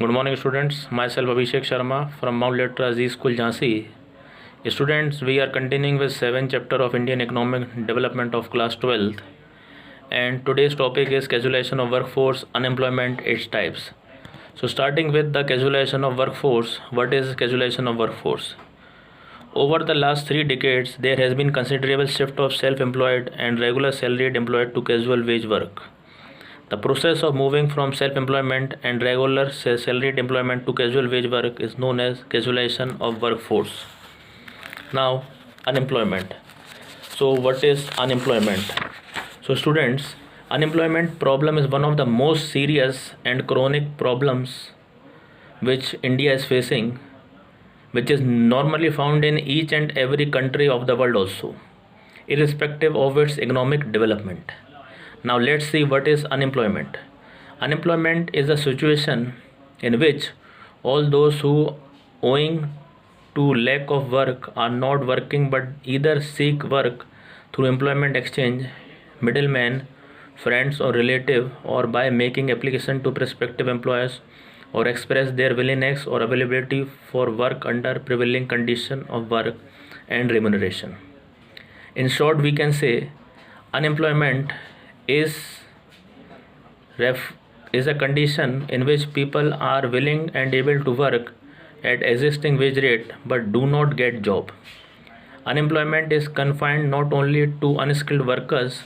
Good morning, students. Myself Abhishek Sharma from Mount Letra Z School, Jhansi. Students, we are continuing with 7th chapter of Indian Economic Development of class 12th. And today's topic is casualization of workforce, unemployment, its types. So starting with the casualization of workforce, what is casualization of workforce? Over the last 3 decades, there has been considerable shift of self-employed and regular salaried employed to casual wage work. The process of moving from self-employment and regular salaried employment to casual wage work is known as casualization of workforce. Now, unemployment. So, what is unemployment? So, students, unemployment problem is one of the most serious and chronic problems which India is facing, which is normally found in each and every country of the world also, irrespective of its economic development. Now let's see what is unemployment. Unemployment is a situation in which all those who, owing to lack of work, are not working but either seek work through employment exchange, middlemen, friends or relative, or by making application to prospective employers, or express their willingness or availability for work under prevailing condition of work and remuneration. In short, we can say unemployment is a condition in which people are willing and able to work at existing wage rate but do not get job. Unemployment is confined not only to unskilled workers,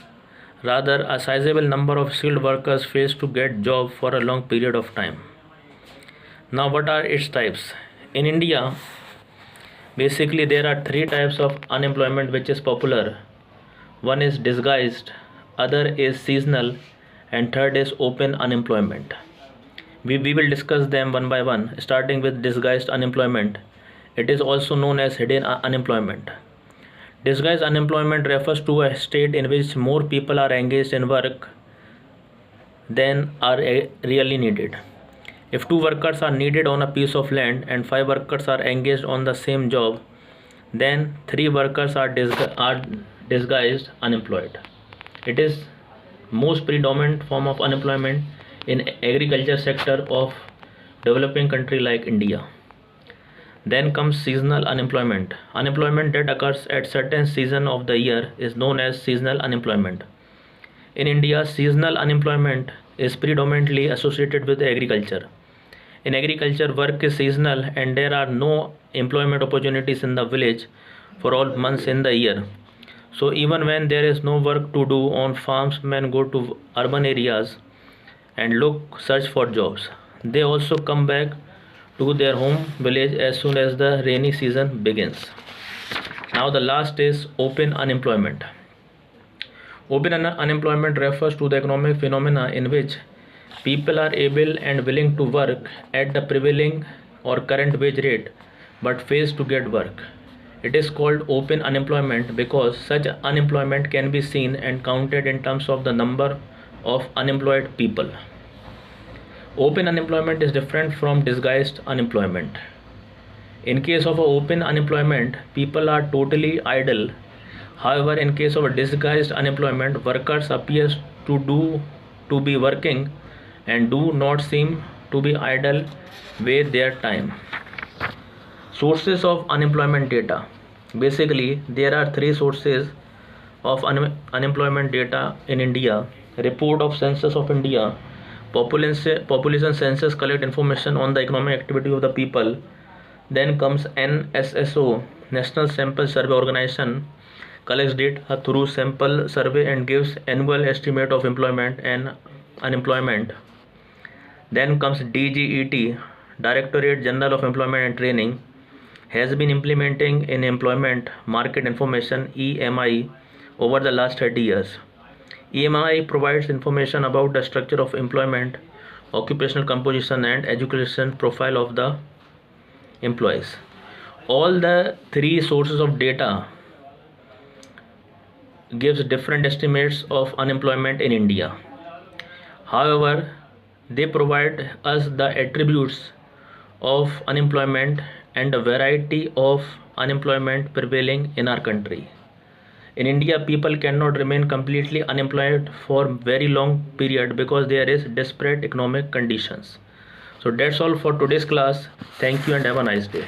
rather a sizable number of skilled workers fail to get job for a long period of time. Now what are its types? In India, basically there are 3 types of unemployment which is popular. One is disguised, other is seasonal, and third is open unemployment. We will discuss them one by one, starting with disguised unemployment. It is also known as hidden unemployment. Disguised unemployment refers to a state in which more people are engaged in work than are really needed. If 2 workers are needed on a piece of land and 5 workers are engaged on the same job, then 3 workers are disguised unemployed. It is most predominant form of unemployment in agriculture sector of developing country like India. Then comes seasonal unemployment. Unemployment that occurs at certain season of the year is known as seasonal unemployment. In India, seasonal unemployment is predominantly associated with agriculture. In agriculture, work is seasonal and there are no employment opportunities in the village for all months in the year. So even when there is no work to do on farms, men go to urban areas and search for jobs. They also come back to their home village as soon as the rainy season begins. Now the last is open unemployment. Open unemployment refers to the economic phenomena in which people are able and willing to work at the prevailing or current wage rate but fails to get work. It is called open unemployment because such unemployment can be seen and counted in terms of the number of unemployed people. Open unemployment is different from disguised unemployment. In case of open unemployment, people are totally idle. However, in case of a disguised unemployment, workers appear to be working and do not seem to be idle with their time. Sources of unemployment data. Basically, there are 3 sources of unemployment data in India. Report of Census of India. Population census collect information on the economic activity of the people. Then comes NSSO, National Sample Survey Organization, collects data through sample survey and gives annual estimate of employment and unemployment. Then comes DGET, Directorate General of Employment and Training, has been implementing in employment market information EMI over the last 30 years. EMI provides information about the structure of employment, occupational composition and education profile of the employees. All the 3 sources of data gives different estimates of unemployment in India. However, they provide us the attributes of unemployment and a variety of unemployment prevailing in our country. In India, people cannot remain completely unemployed for very long period because there is desperate economic conditions. So that's all for today's class. Thank you and have a nice day.